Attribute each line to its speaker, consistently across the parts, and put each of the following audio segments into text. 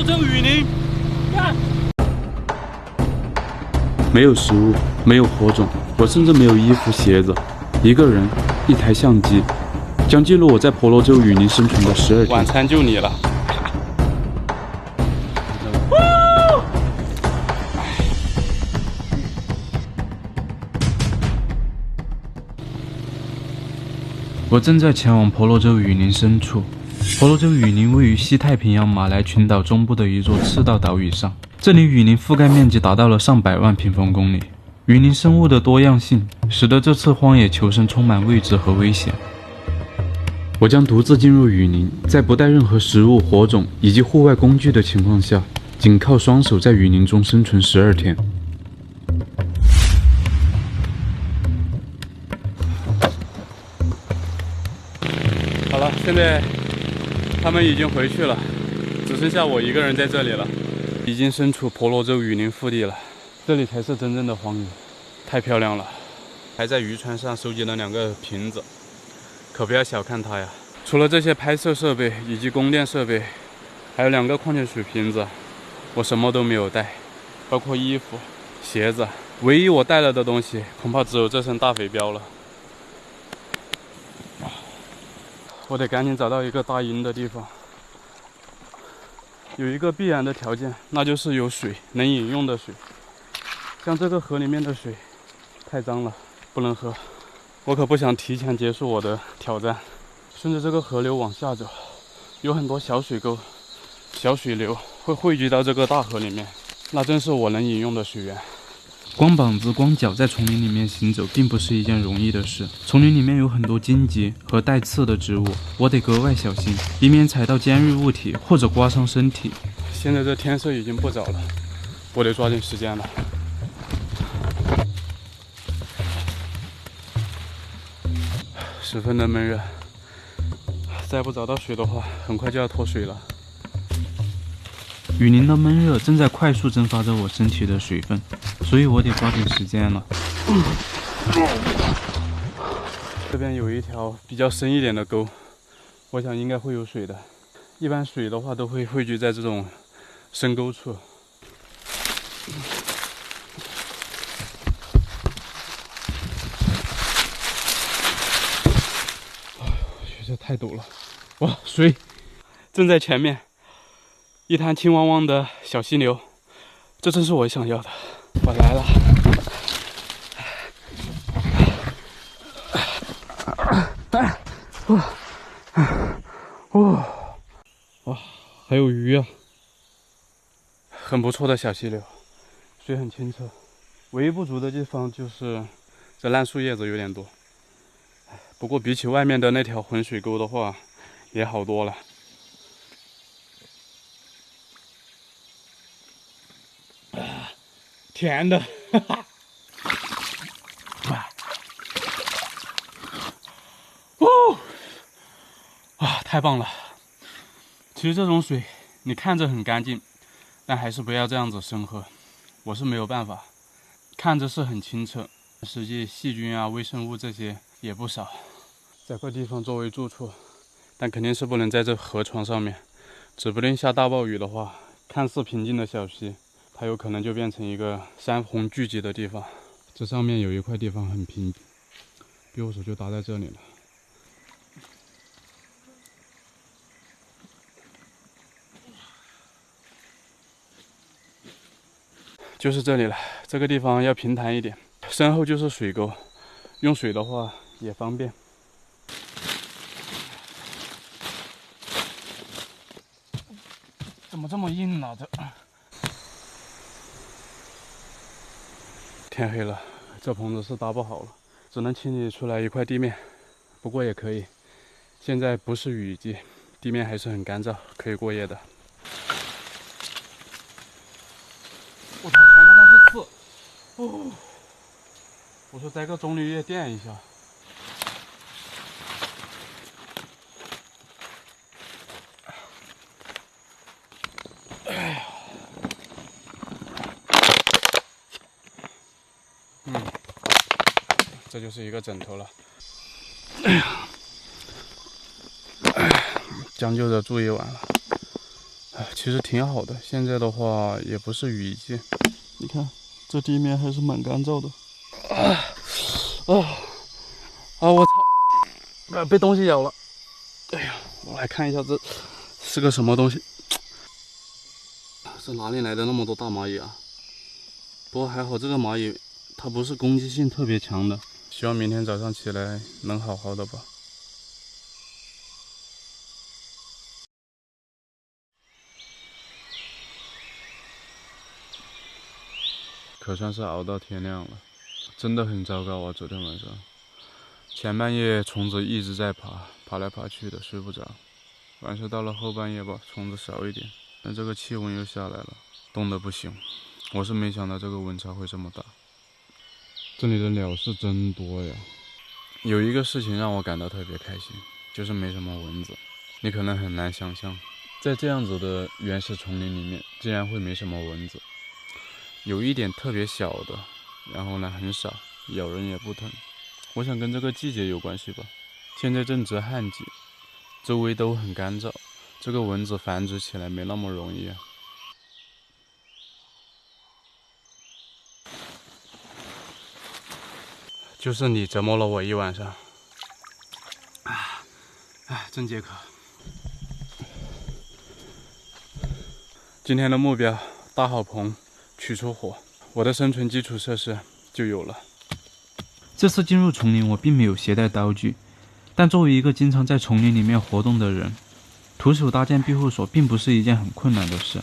Speaker 1: 罗州雨林。干！
Speaker 2: 没有食物，没有火种，我甚至没有衣服、鞋子，一个人，一台相机，将记录我在婆罗洲雨林生存的12天。
Speaker 1: 晚餐就你了。
Speaker 2: 我正在前往婆罗洲雨林深处。婆罗洲雨林位于西太平洋马来群岛中部的一座赤道岛屿上，这里雨林覆盖面积达到了上百万平方公里。雨林生物的多样性使得这次荒野求生充满未知和危险。我将独自进入雨林，在不带任何食物、火种以及户外工具的情况下，仅靠双手在雨林中生存12天。
Speaker 1: 好了，现在他们已经回去了，只剩下我一个人在这里了。已经身处婆罗洲雨林腹地了，这里才是真正的荒野，太漂亮了。还在渔船上收集了2个瓶子，可不要小看它呀。除了这些拍摄设备以及供电设备，还有2个矿泉水瓶子，我什么都没有带，包括衣服、鞋子。唯一我带了的东西，恐怕只有这身大肥膘了。我得赶紧找到一个搭营的地方。有一个必然的条件，那就是有水，能饮用的水。像这个河里面的水太脏了，不能喝。我可不想提前结束我的挑战。顺着这个河流往下走，有很多小水沟、小水流会汇聚到这个大河里面，那正是我能饮用的水源。
Speaker 2: 光膀子光脚在丛林里面行走并不是一件容易的事，丛林里面有很多荆棘和带刺的植物，我得格外小心，以免踩到尖锐物体或者刮伤身体。
Speaker 1: 现在这天色已经不早了，我得抓紧时间了。十分的闷热，再不找到水的话，很快就要脱水了。
Speaker 2: 雨林的闷热正在快速蒸发着我身体的水分，所以我得抓紧时间了。
Speaker 1: 这边有一条比较深一点的沟，我想应该会有水的。一般水的话都会汇聚在这种深沟处。这太陡了！哇，水正在前面，一滩青汪汪的小溪流，这正是我想要的。我来了。哇，还有鱼啊！很不错的小溪流，水很清澈。唯一不足的地方就是这烂树叶子有点多。不过比起外面的那条浑水沟的话，也好多了。甜的，哈哈！太棒了！其实这种水你看着很干净，但还是不要这样子生喝。我是没有办法，看着是很清澈，实际细菌啊、微生物这些也不少。找个地方作为住处，但肯定是不能在这河床上面。指不定下大暴雨的话，看似平静的小溪，它有可能就变成一个山洪聚集的地方。这上面有一块地方很平，右手就搭在这里了。就是这里了，这个地方要平坦一点，身后就是水沟，用水的话也方便。怎么这么硬啊？天黑了，这棚子是搭不好了，只能清理出来一块地面，不过也可以。现在不是雨季，地面还是很干燥，可以过夜的。我操，全他妈是刺！哦，我说摘个棕榈叶垫一下。哎呀，这就是一个枕头了。哎呀，将就着住一晚了。其实挺好的。现在的话也不是雨季，你看这地面还是蛮干燥的。我操！被东西咬了。哎呀，我来看一下这是个什么东西。是哪里来的那么多大蚂蚁啊？不过还好，这个蚂蚁它不是攻击性特别强的。希望明天早上起来能好好的吧。可算是熬到天亮了，真的很糟糕啊！昨天晚上前半夜虫子一直在爬来爬去的，睡不着。完事到了后半夜吧，虫子少一点，但这个气温又下来了，冻得不行。我是没想到这个温差会这么大。这里的鸟是真多呀！有一个事情让我感到特别开心，就是没什么蚊子。你可能很难想象，在这样子的原始丛林里面，竟然会没什么蚊子。有一点特别小的，然后呢很少，咬人也不疼。我想跟这个季节有关系吧。现在正值旱季，周围都很干燥，这个蚊子繁殖起来没那么容易啊。就是你折磨了我一晚上。真解渴。今天的目标：搭好棚，取出火，我的生存基础设施就有了。
Speaker 2: 这次进入丛林，我并没有携带刀具，但作为一个经常在丛林里面活动的人，徒手搭建庇护所并不是一件很困难的事。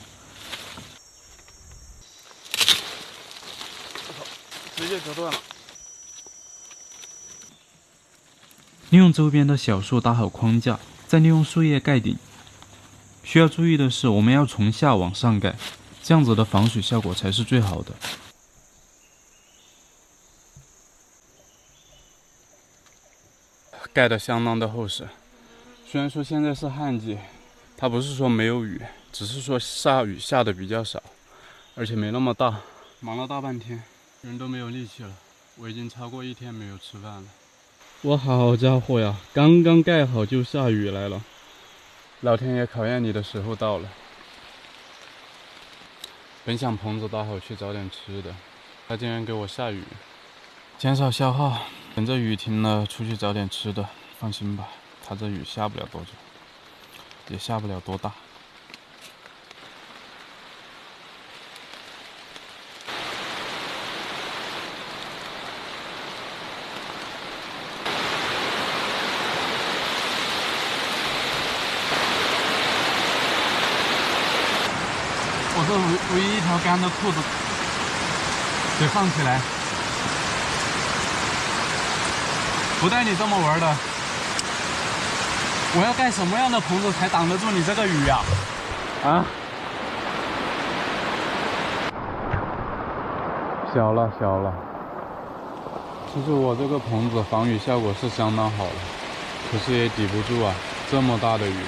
Speaker 1: 直接折断了。
Speaker 2: 利用周边的小树搭好框架，再利用树叶盖顶。需要注意的是，我们要从下往上盖，这样子的防水效果才是最好的。
Speaker 1: 盖得相当的厚实。虽然说现在是旱季，它不是说没有雨，只是说下雨下的比较少，而且没那么大。忙了大半天，人都没有力气了。我已经超过1天没有吃饭了。我好家伙呀，刚刚盖好就下雨来了。老天爷考验你的时候到了。本想棚子搭好去找点吃的，他竟然给我下雨。减少消耗，等这雨停了出去找点吃的。放心吧，他这雨下不了多久，也下不了多大。我这唯一一条干的裤子得放起来，不带你这么玩的。我要盖什么样的棚子才挡得住你这个雨呀？小了。其实我这个棚子防雨效果是相当好的，可是也抵不住啊，这么大的雨，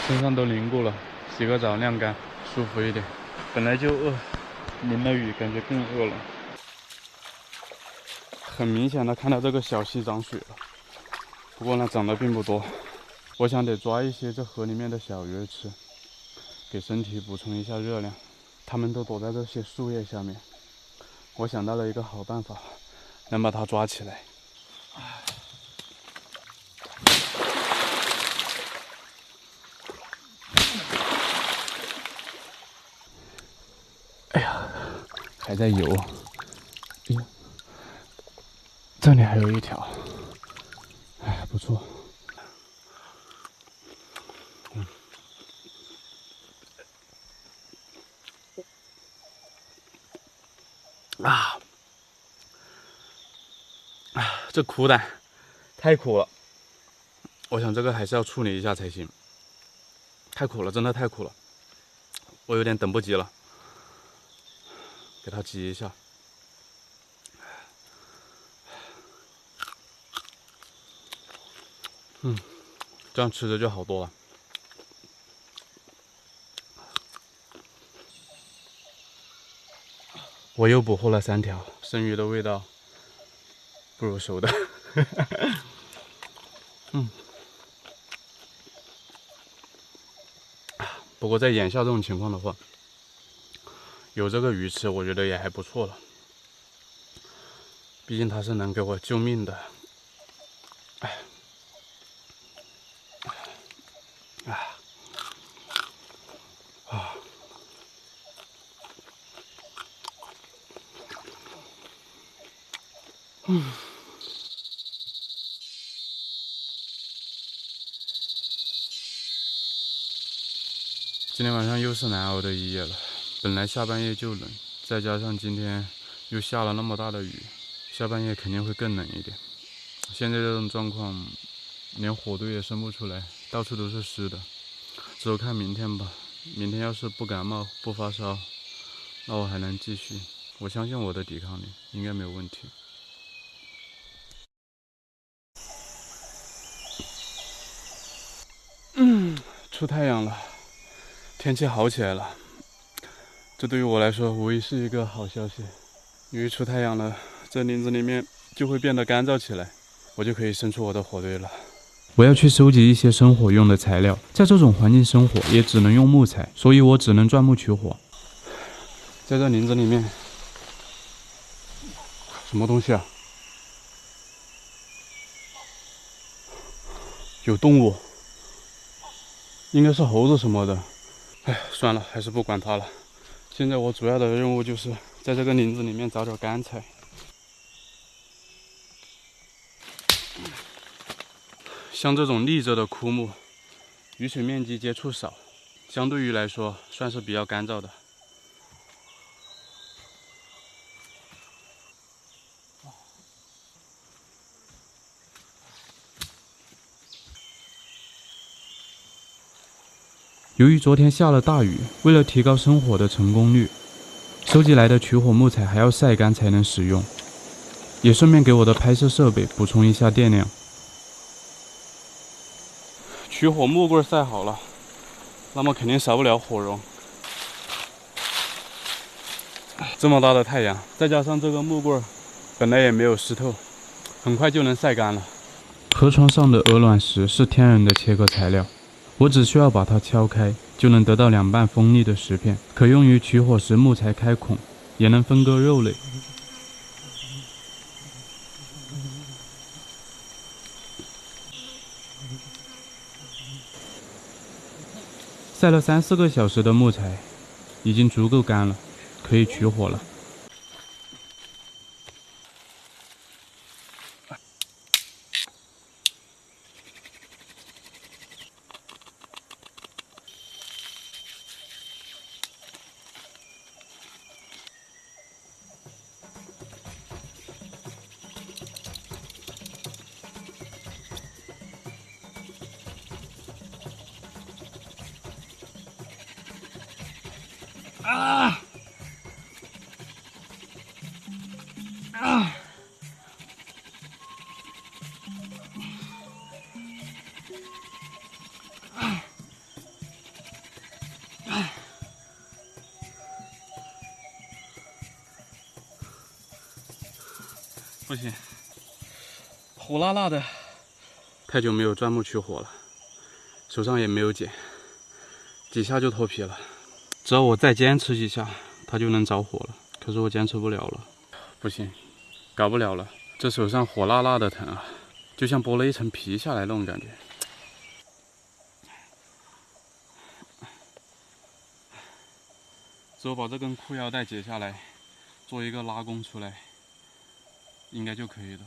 Speaker 1: 身上都淋过了，洗个澡晾干，舒服一点。本来就饿，淋了雨感觉更饿了。很明显的看到这个小溪长水了，不过呢长得并不多。我想得抓一些这河里面的小鱼吃，给身体补充一下热量。它们都躲在这些树叶下面，我想到了一个好办法，能把它抓起来。哎呀，还在游。哎呀，这里还有一条，哎，不错。这苦胆太苦了，我想这个还是要处理一下才行。太苦了，真的太苦了，我有点等不及了，给它挤一下。这样吃着就好多了。我又捕获了3条，生鱼的味道不如熟的。不过在眼下这种情况的话，有这个鱼吃，我觉得也还不错了。毕竟它是能给我救命的。今天晚上又是难熬的一夜了。本来下半夜就冷，再加上今天又下了那么大的雨，下半夜肯定会更冷一点。现在这种状况，连火堆也生不出来，到处都是湿的。只有看明天吧。明天要是不感冒不发烧，那我还能继续。我相信我的抵抗力应该没有问题。出太阳了，天气好起来了。这对于我来说无疑是一个好消息，因为出太阳了，这林子里面就会变得干燥起来，我就可以生出我的火堆了。
Speaker 2: 我要去收集一些生火用的材料，在这种环境生火也只能用木材，所以我只能钻木取火。
Speaker 1: 在这林子里面，什么东西啊？有动物，应该是猴子什么的。哎，算了，还是不管它了。现在我主要的任务就是在这个林子里面找点干柴。像这种立着的枯木，雨水面积接触少，相对于来说算是比较干燥的。
Speaker 2: 由于昨天下了大雨，为了提高生火的成功率，收集来的取火木材还要晒干才能使用，也顺便给我的拍摄设备补充一下电量。
Speaker 1: 取火木棍晒好了，那么肯定少不了火绒。这么大的太阳，再加上这个木棍本来也没有湿透，很快就能晒干了。
Speaker 2: 河床上的鹅卵石是天然的切割材料，我只需要把它敲开，就能得到2瓣锋利的石片，可用于取火时木材开孔，也能分割肉类。晒了3、4个小时的木材已经足够干了，可以取火了。
Speaker 1: 不行，火辣辣的，太久没有钻木取火了，手上也没有茧，几下就脱皮了。只要我再坚持几下，它就能着火了。可是我坚持不了了，不行，搞不了了。这手上火辣辣的疼啊，就像剥了一层皮下来那种感觉。只有把这根裤腰带解下来，做一个拉弓出来，应该就可以了。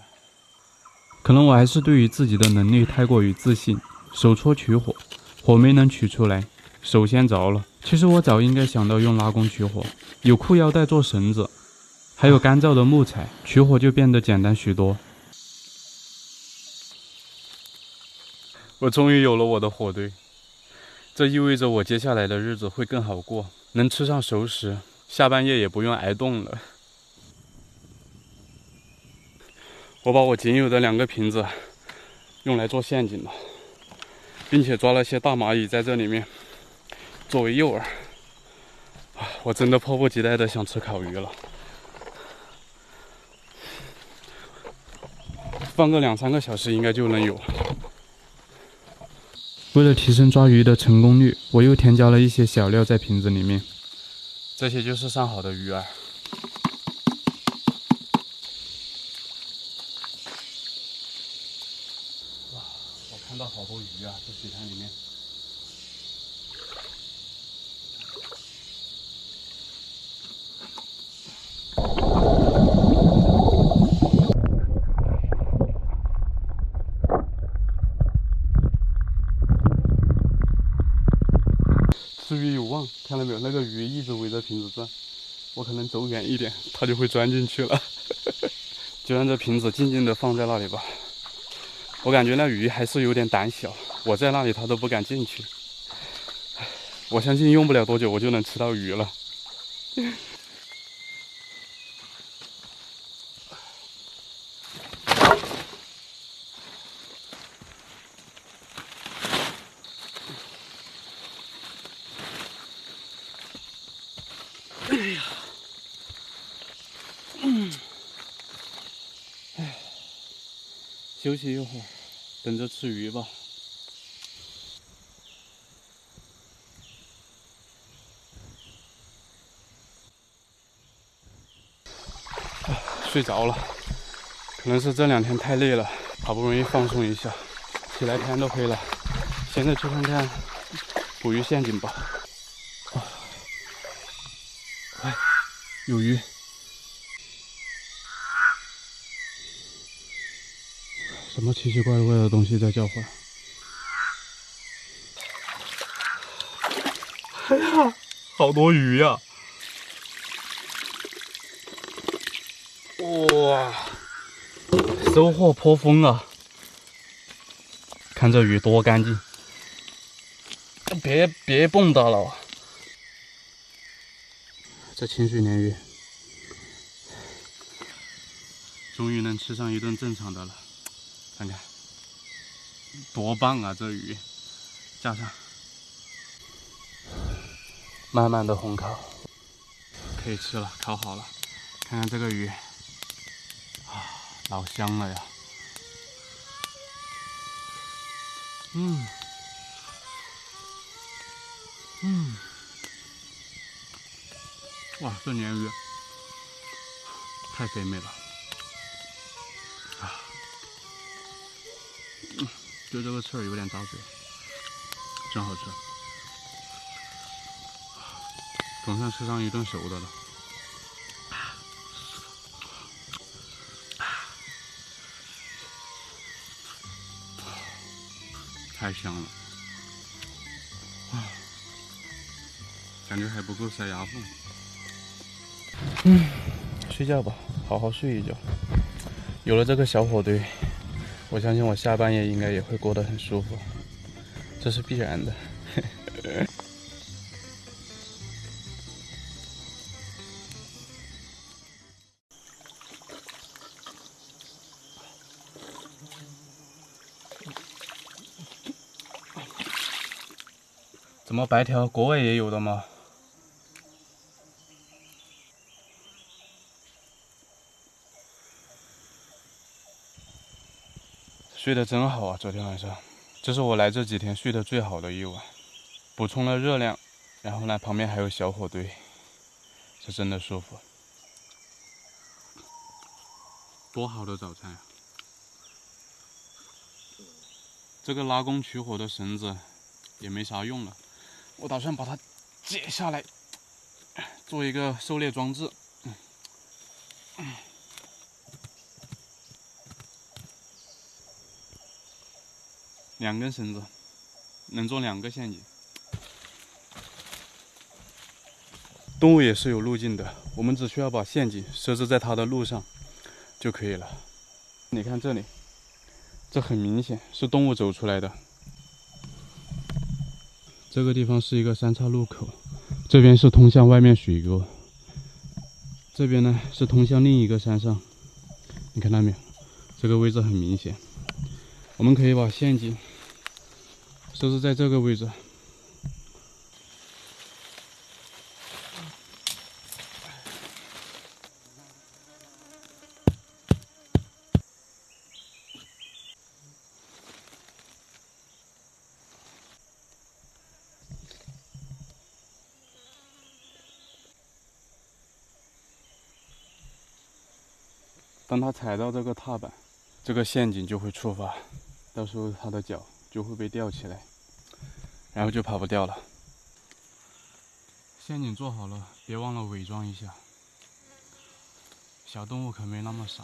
Speaker 2: 可能我还是对于自己的能力太过于自信，手搓取火，火没能取出来，手先着了。其实我早应该想到用拉弓取火，有裤腰带做绳子，还有干燥的木材，取火就变得简单许多。
Speaker 1: 我终于有了我的火堆，这意味着我接下来的日子会更好过，能吃上熟食，下半夜也不用挨冻了。我把我仅有的2个瓶子用来做陷阱了，并且抓了些大蚂蚁在这里面作为诱饵。我真的迫不及待的想吃烤鱼了，放个2、3个小时应该就能有。为了提升抓鱼的成功率，我又添加了一些小料在瓶子里面。这些就是上好的鱼饵。哇，我看到好多鱼啊，这水潭里面。吃鱼有望，看到没有？那个鱼一直围着瓶子转，我可能走远一点，它就会钻进去了。就让这瓶子静静地放在那里吧。我感觉那鱼还是有点胆小，我在那里它都不敢进去。我相信用不了多久我就能吃到鱼了。哎呀，休息一会儿，等着吃鱼吧。睡着了，可能是这2天太累了，好不容易放松一下，起来天都黑了。现在去看看捕鱼陷阱吧。哎，有鱼！什么奇奇怪怪的东西在叫唤？哎呀，好多鱼呀！哇，收获颇丰啊！看这鱼多干净，别蹦跶了。这清水鲶鱼，终于能吃上一顿正常的了。看看，多棒啊！这鱼，架上，慢慢的烘烤，可以吃了，烤好了。看看这个鱼，啊，老香了呀！哇，这鲶鱼太肥美了啊！就这个刺儿有点扎嘴，真好吃，总算吃上一顿熟的了。太香了，感觉还不够塞牙缝。睡觉吧，好好睡一觉。有了这个小火堆，我相信我下半夜应该也会过得很舒服，这是必然的。怎么白条国外也有的吗？睡得真好啊，昨天晚上，这是我来这几天睡得最好的一晚，补充了热量，然后呢，旁边还有小火堆，这真的舒服。多好的早餐啊！这个拉弓取火的绳子也没啥用了，我打算把它解下来，做一个狩猎装置。2根绳子能做2个陷阱。动物也是有路径的，我们只需要把陷阱设置在它的路上就可以了。你看这里，这很明显是动物走出来的。这个地方是一个3岔路口，这边是通向外面水沟，这边呢是通向另一个山上。你看到没有？这个位置很明显，我们可以把陷阱设置在这个位置。当它踩到这个踏板，这个陷阱就会触发，到时候它的脚就会被吊起来，然后就跑不掉了。陷阱做好了，别忘了伪装一下。小动物可没那么傻。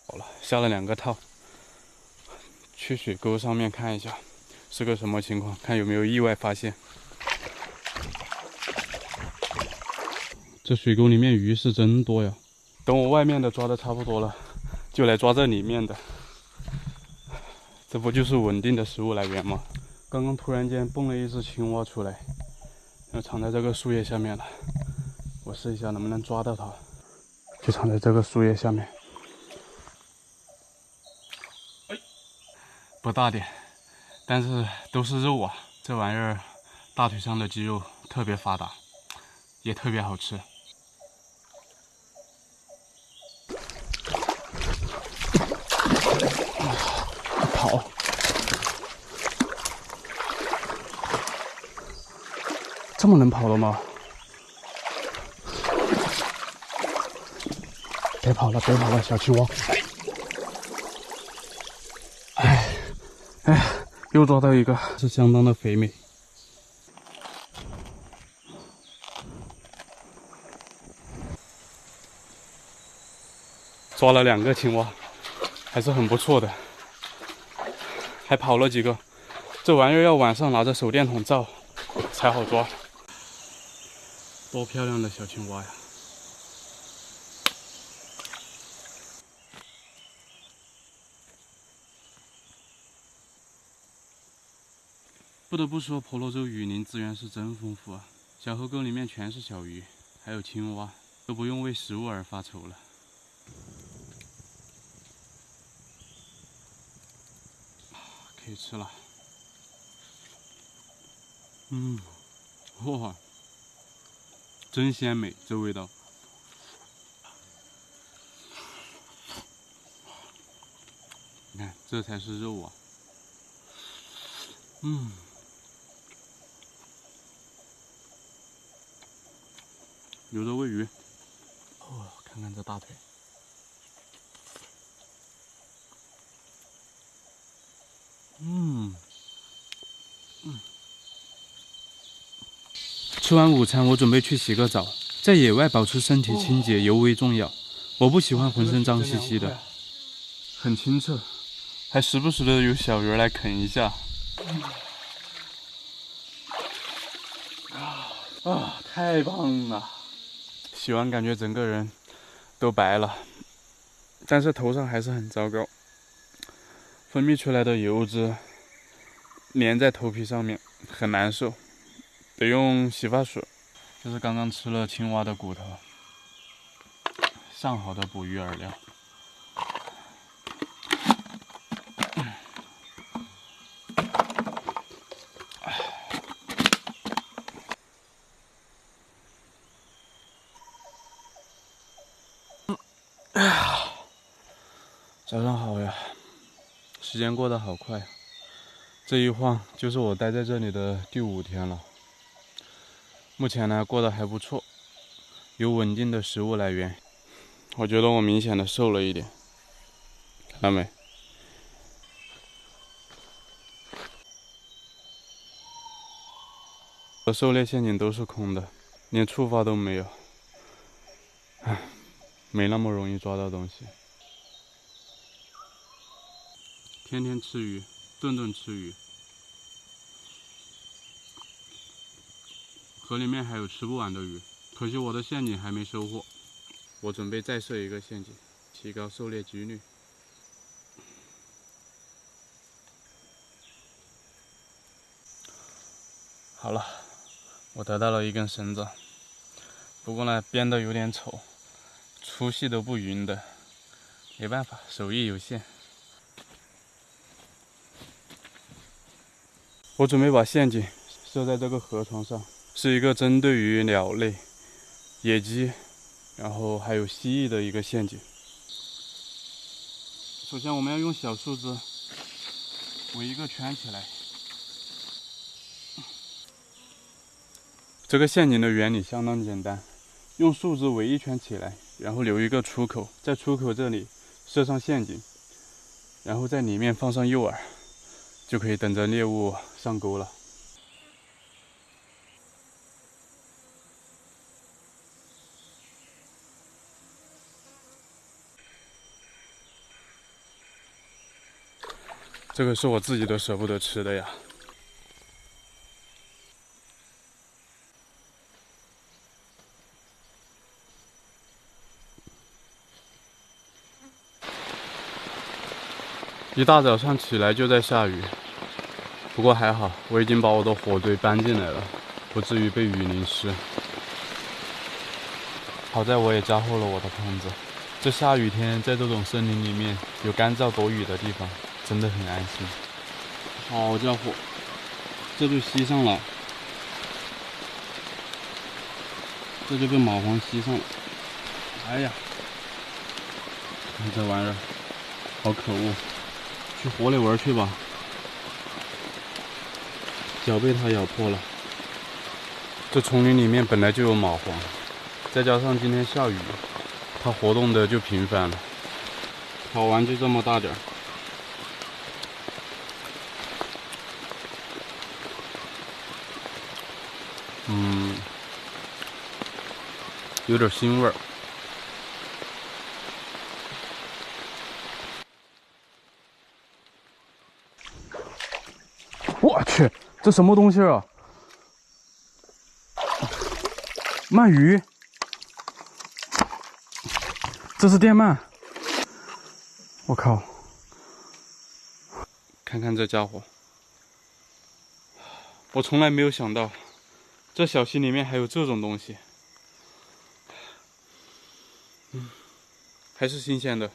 Speaker 1: 好了，下了2个套，去水沟上面看一下是个什么情况，看有没有意外发现。这水沟里面鱼是真多呀！等我外面的抓的差不多了，就来抓这里面的。这不就是稳定的食物来源吗？刚刚突然间蹦了一只青蛙出来，就藏在这个树叶下面了。我试一下能不能抓到它，就藏在这个树叶下面。不大点，但是都是肉啊！这玩意儿大腿上的肌肉特别发达，也特别好吃。跑！这么能跑的吗？别跑了，别跑了，小青蛙！哎，又抓到一个，是相当的肥美。抓了2个青蛙，还是很不错的。还跑了几个，这玩意儿要晚上拿着手电筒照才好抓。多漂亮的小青蛙呀！不得不说，婆罗洲雨林资源是真丰富啊！小河沟里面全是小鱼，还有青蛙，都不用为食物而发愁了。可以吃了。哇，真鲜美，这味道。你看，这才是肉啊！有肉喂鱼。哦，看看这大腿。吃完午餐，我准备去洗个澡。在野外保持身体清洁尤为重要。我不喜欢浑身脏兮兮的，很清澈，还时不时的有小鱼来啃一下。太棒了！洗完感觉整个人都白了，但是头上还是很糟糕，分泌出来的油脂粘在头皮上面，很难受，得用洗发水。这是刚刚吃了青蛙的骨头，上好的捕鱼饵料。早上好呀，时间过得好快，这一晃就是我待在这里的第5天了。目前呢，过得还不错，有稳定的食物来源。我觉得我明显的瘦了一点，看到没？我狩猎陷阱都是空的，连触发都没有。唉，没那么容易抓到东西。天天吃鱼，顿顿吃鱼。河里面还有吃不完的鱼，可惜我的陷阱还没收获。我准备再设一个陷阱，提高狩猎几率。好了，我得到了一根绳子，不过呢，编的有点丑，粗细都不匀的，没办法，手艺有限。我准备把陷阱设在这个河床上，是一个针对于鸟类、野鸡，然后还有蜥蜴的一个陷阱。首先，我们要用小树枝围一个圈起来，这个陷阱的原理相当简单，用树枝围一圈起来，然后留一个出口，在出口这里设上陷阱，然后在里面放上诱饵，就可以等着猎物上钩了。这个是我自己都舍不得吃的呀。一大早上起来就在下雨，不过还好，我已经把我的火堆搬进来了，不至于被雨淋湿。好在我也加厚了我的棚子，这下雨天在这种森林里面有干燥躲雨的地方，真的很安心。好家伙，这就吸上了，这就被蚂蟥吸上了。哎呀，看这玩意儿，好可恶！去火里玩去吧，脚被它咬破了。这丛林里面本来就有蚂蟥，再加上今天下雨，它活动的就频繁了。好玩就这么大点儿。有点腥味儿。我去，这什么东西啊？鳗鱼，这是电鳗。我靠！看看这家伙，我从来没有想到，这小溪里面还有这种东西。还是新鲜的。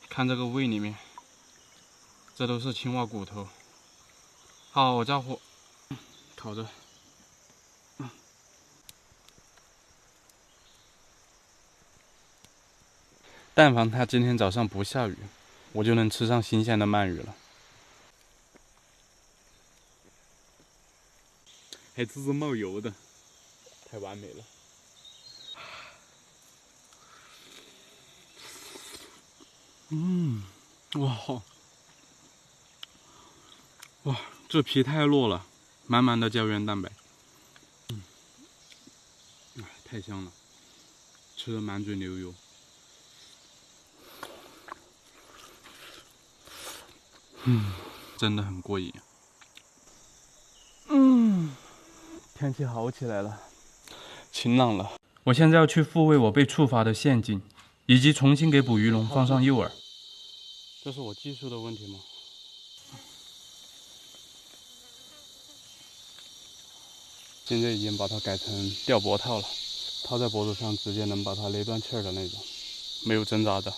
Speaker 1: 看这个胃里面，这都是青蛙骨头。好家伙，烤着。但凡它今天早上不下雨，我就能吃上新鲜的鳗鱼了。还滋滋冒油的，太完美了。哇，这皮太糯了，满满的胶原蛋白。太香了，吃的满嘴流油。真的很过瘾。天气好起来了，晴朗了。
Speaker 2: 我现在要去复位我被触发的陷阱，以及重新给捕鱼笼放上诱饵。
Speaker 1: 这是我技术的问题吗？现在已经把它改成吊脖套了，套在脖子上，直接能把它勒断气儿的那种，没有挣扎的。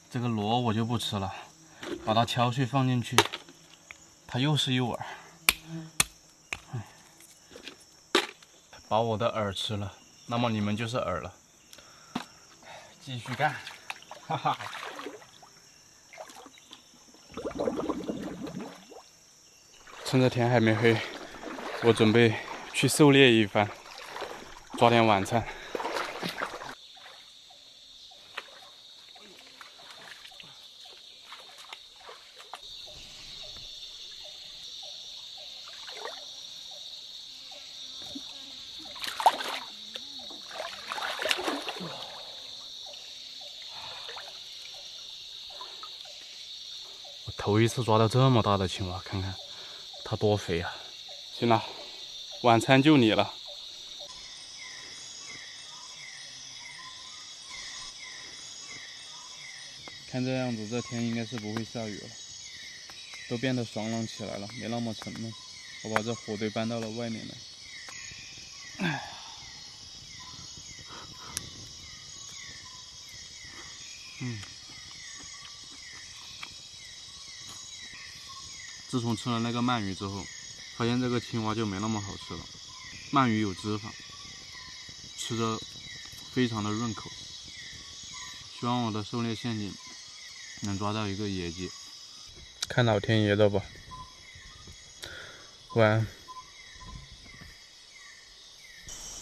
Speaker 1: 这个螺我就不吃了，把它敲碎放进去，它又是诱饵。把我的饵吃了，那么你们就是饵了。继续干，哈哈。趁着天还没黑，我准备去狩猎一番，抓点晚餐。我头一次抓到这么大的青蛙，看看它多肥啊！行了，晚餐就你了。看这样子，这天应该是不会下雨了，都变得爽朗起来了，没那么沉闷。我把这火堆搬到了外面来。自从吃了那个鳗鱼之后，发现这个青蛙就没那么好吃了。鳗鱼有脂肪，吃着非常的润口。希望我的狩猎陷阱能抓到一个野鸡，看老天爷的吧。晚安。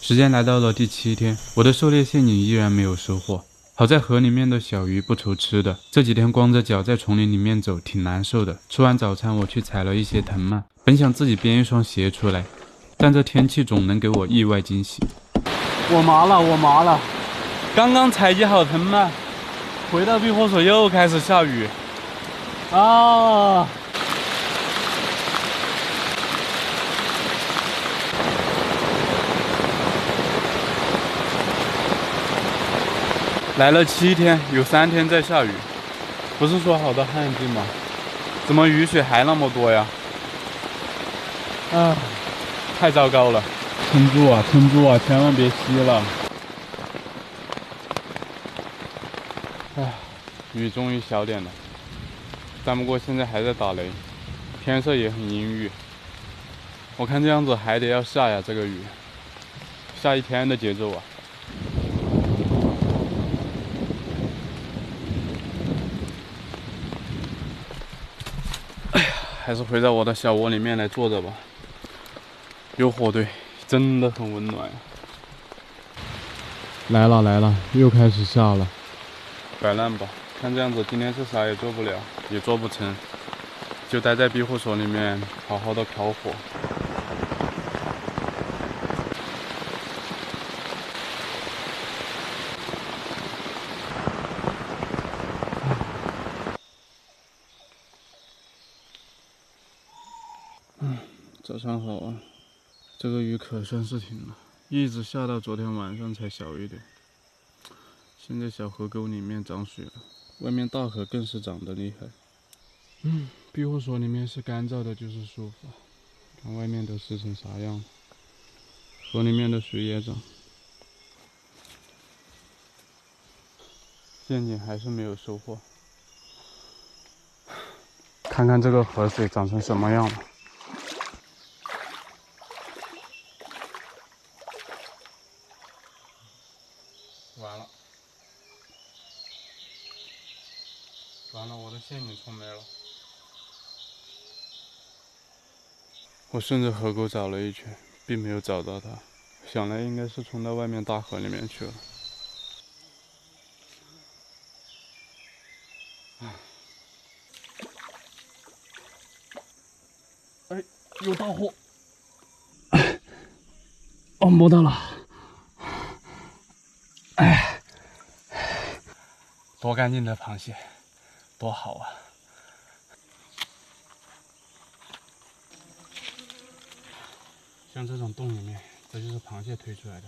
Speaker 2: 时间来到了第7天，我的狩猎陷阱依然没有收获。好在河里面的小鱼不愁吃的，这几天光着脚在丛林里面走挺难受的。吃完早餐，我去采了一些藤蔓，本想自己编一双鞋出来，但这天气总能给我意外惊喜。
Speaker 1: 我麻了，刚刚采集好藤蔓，回到避火所又开始下雨啊！来了7天，有3天在下雨，不是说好的旱季吗？怎么雨水还那么多呀？啊，太糟糕了！撑住啊，千万别吸了！唉，雨终于小点了，但不过现在还在打雷，天色也很阴郁。我看这样子还得要下呀，这个雨，下1天的节奏啊！还是回到我的小窝里面来坐着吧。有火堆，真的很温暖呀。来了，又开始下了。摆烂吧，看这样子今天是啥也做不了，也做不成，就待在庇护所里面好好的烤火。早上好啊，这个雨可算是停了，一直下到昨天晚上才小一点。现在小河沟里面涨水了，外面大河更是涨得厉害。庇护所里面是干燥的，就是舒服。看外面都湿成啥样，河里面的水也涨。陷阱还是没有收获，看看这个河水涨成什么样了。完了，我的陷阱冲没了。我顺着河沟找了一圈，并没有找到它，想来应该是冲到外面大河里面去了。哎，有大货！哦，摸到了！哎，多干净的螃蟹，多好啊！像这种洞里面，这就是螃蟹推出来的。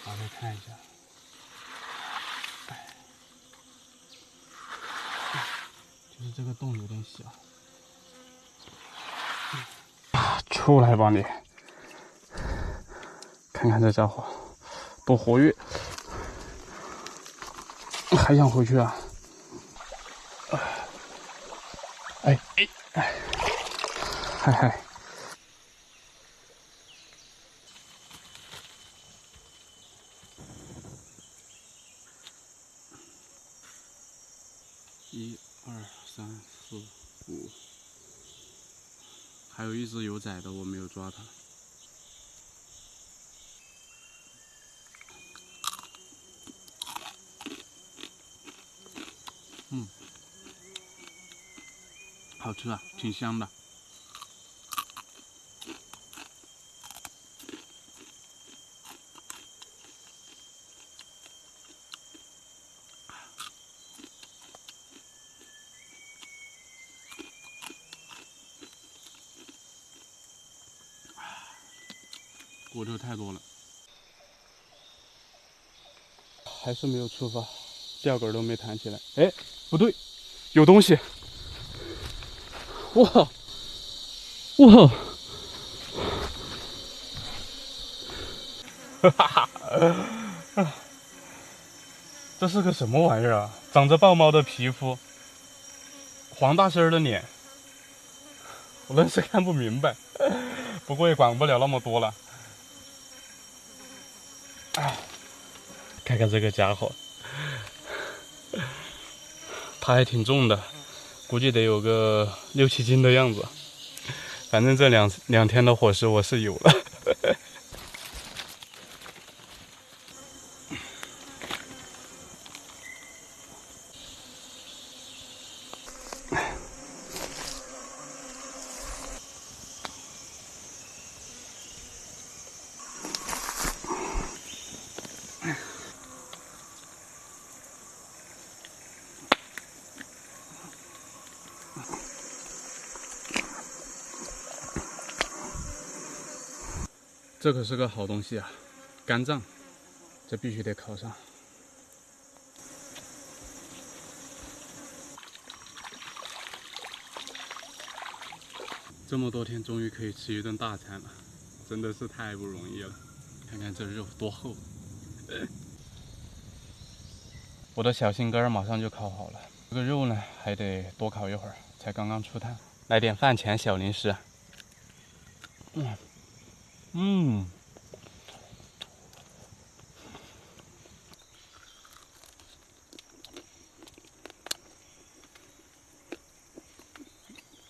Speaker 1: 打开看一下，就是这个洞有点小。出来吧你！看看这家伙多活跃，还想回去啊？哎，嗨！1、2、3、4、5，还有一只有仔的，我没有抓它。好吃啊，挺香的。骨头太多了，还是没有出发，钓竿都没弹起来。哎，不对，有东西！哇！哈哈！这是个什么玩意儿啊？长着豹猫的皮肤，黄大仙儿的脸，我愣是看不明白。不过也管不了那么多了。看看这个家伙，它还挺重的，估计得有个6、7斤的样子。反正这两天的伙食我是有了。这可是个好东西啊，肝脏，这必须得烤上。这么多天终于可以吃一顿大餐了，真的是太不容易了。看看这肉多厚，我的小心肝马上就烤好了。这个肉呢，还得多烤一会儿，才刚刚出炭。来点饭前小零食。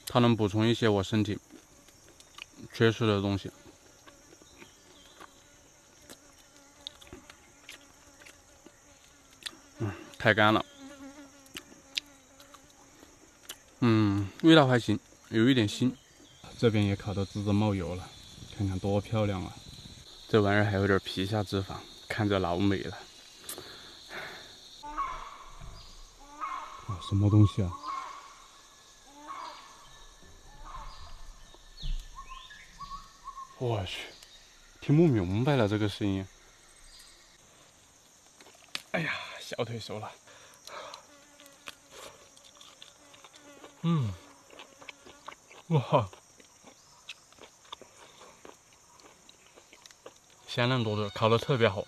Speaker 1: 它能补充一些我身体缺失的东西。太干了。味道还行，有一点腥。这边也烤得滋滋冒油了，看看多漂亮啊！这玩意儿还有点皮下脂肪，看着老美了。什么东西啊？我去，听不明白了这个声音。哎呀，小腿熟了。哇，鲜嫩多汁，烤得特别好。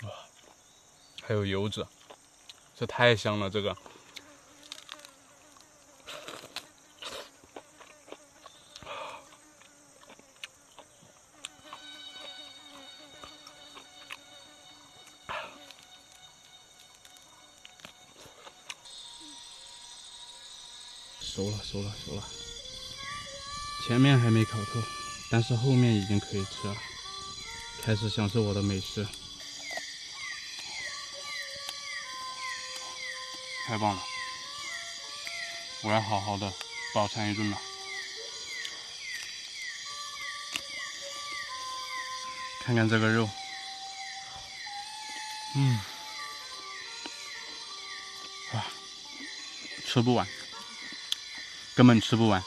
Speaker 1: 哇，还有油脂，这太香了，这个。熟了。前面还没烤透，但是后面已经可以吃了。开始享受我的美食，太棒了！我要好好的饱餐一顿了。看看这个肉，吃不完。根本吃不完。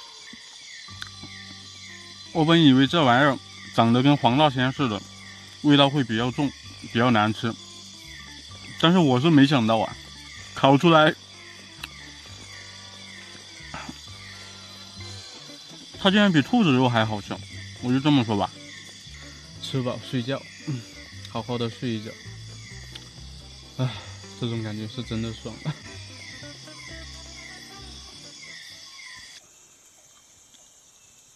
Speaker 1: 我本以为这玩意儿长得跟黄大仙似的，味道会比较重，比较难吃。但是我是没想到啊，烤出来，它竟然比兔子肉还好吃。我就这么说吧，吃饱睡觉，好好的睡一觉。这种感觉是真的爽啊！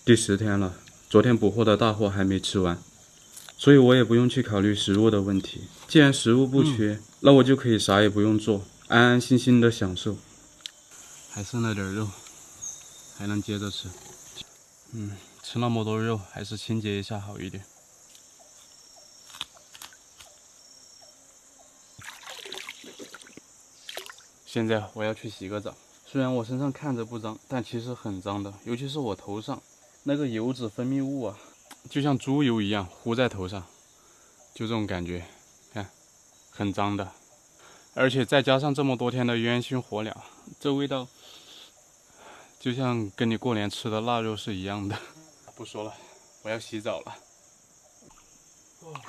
Speaker 1: 第10天了，昨天补货的大货还没吃完，所以我也不用去考虑食物的问题。既然食物不缺，那我就可以啥也不用做，安安心心的享受。还剩了点肉，还能接着吃。吃那么多肉，还是清洁一下好一点。现在我要去洗个澡，虽然我身上看着不脏，但其实很脏的，尤其是我头上。那个油脂分泌物啊，就像猪油一样糊在头上，就这种感觉，看，很脏的。而且再加上这么多天的烟熏火燎，这味道就像跟你过年吃的腊肉是一样的。不说了，我要洗澡了。哇，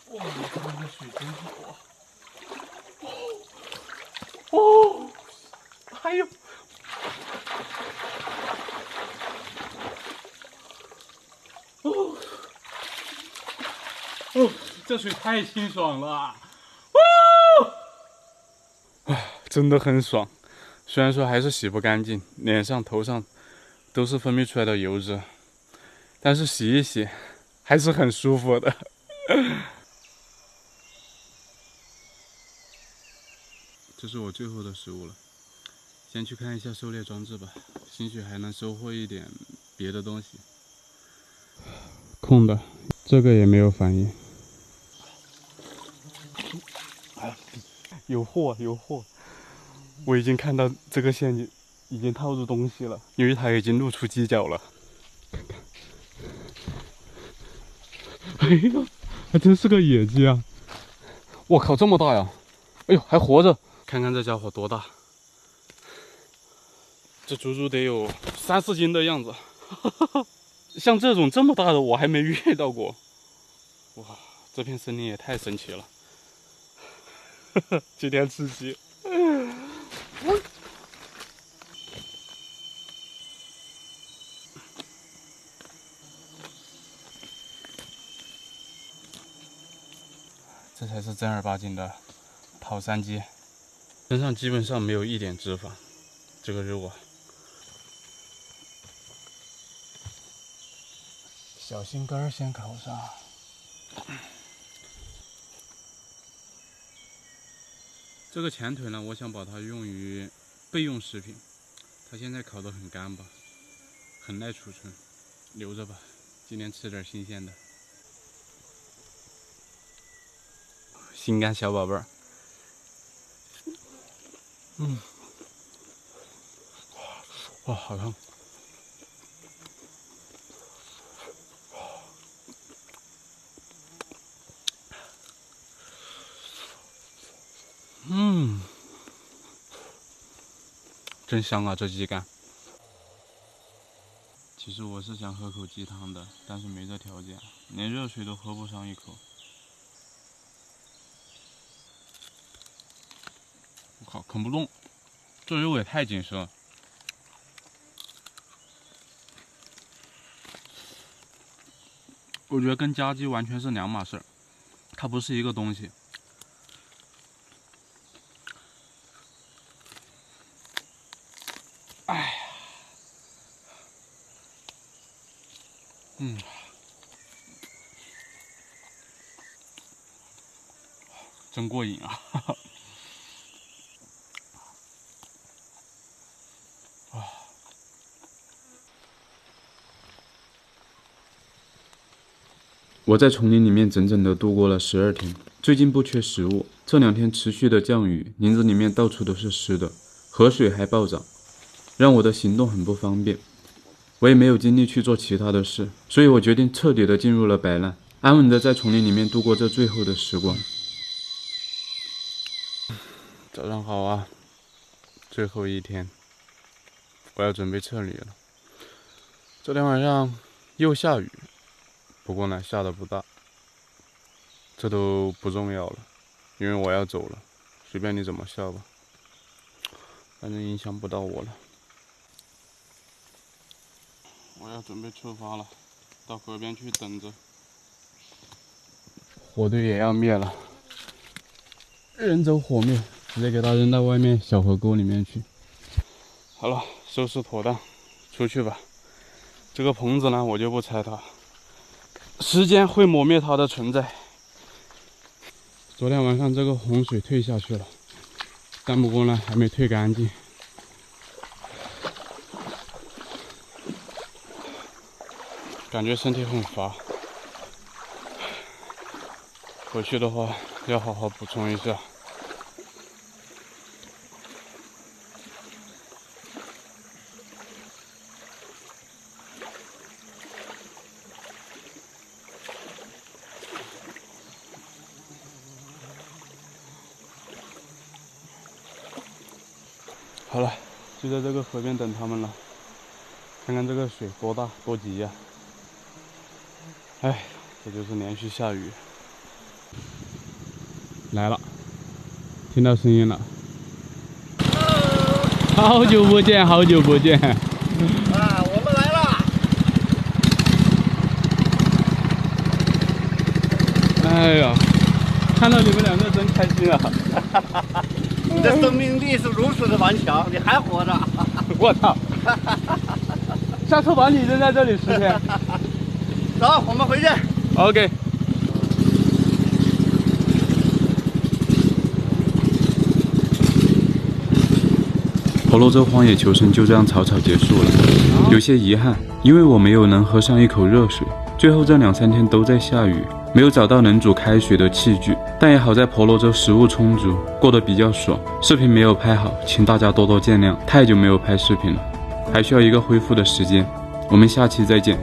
Speaker 1: 你看这水真好啊！还有。这水太清爽了！真的很爽。虽然说还是洗不干净，脸上、头上都是分泌出来的油脂，但是洗一洗还是很舒服的。这是我最后的食物了，先去看一下狩猎装置吧，兴许还能收获一点别的东西。空的，这个也没有反应。有货，有货！我已经看到这个陷阱已经套住东西了，因为它已经露出犄角了。哎呀，还真是个野鸡啊！我靠，这么大呀！哎呦，还活着！看看这家伙多大，这足足得有3、4斤的样子。像这种这么大的我还没遇到过。哇，这片森林也太神奇了！今天吃鸡。这才是正儿八经的跑山鸡，身上基本上没有一点脂肪，这个肉啊，小心肝先烤上。这个前腿呢，我想把它用于备用食品，它现在烤得很干巴，很耐储存，留着吧，今天吃点新鲜的。心肝小宝贝儿，哇，好烫！真香啊，这鸡肝。其实我是想喝口鸡汤的，但是没这条件，连热水都喝不上一口。我靠，啃不动，这肉也太紧实了。我觉得跟家鸡完全是两码事儿，它不是一个东西。哎呀，真过瘾啊！我在丛林里面整整的度过了12天，最近不缺食物，这2天持续的降雨，林子里面到处都是湿的，河水还暴涨，让我的行动很不方便。我也没有精力去做其他的事，所以我决定彻底的进入了摆烂，安稳的在丛林里面度过这最后的时光。早上好啊，最后一天，我要准备撤离了。这天晚上又下雨。不过呢，下的不大，这都不重要了，因为我要走了，随便你怎么笑吧，反正影响不到我了。我要准备出发了，到河边去等着。火堆也要灭了，人走火灭，直接给它扔到外面小河沟里面去。好了，收拾妥当，出去吧。这个棚子呢，我就不拆它。时间会抹灭它的存在。昨天晚上这个洪水退下去了，但不过呢还没退干净。感觉身体很乏，回去的话要好好补充一下。好了，就在这个河边等他们了。看看这个水多大多急呀！哎，这就是连续下雨。来了，听到声音了。好久不见，好久不见。
Speaker 3: 啊，我们来了！
Speaker 1: 哎呀，看到你们两个真开心啊！
Speaker 3: 你的生命力是如此的顽强，你还活着！
Speaker 1: 我操！下次把你扔在这里10天。
Speaker 3: 走，我们回去。
Speaker 1: OK。
Speaker 2: 婆罗洲荒野求生就这样草草结束了，有些遗憾，因为我没有能喝上一口热水。最后这2、3天都在下雨，没有找到能煮开水的器具，但也好在婆罗洲食物充足，过得比较爽。视频没有拍好，请大家多多见谅，太久没有拍视频了，还需要一个恢复的时间。我们下期再见。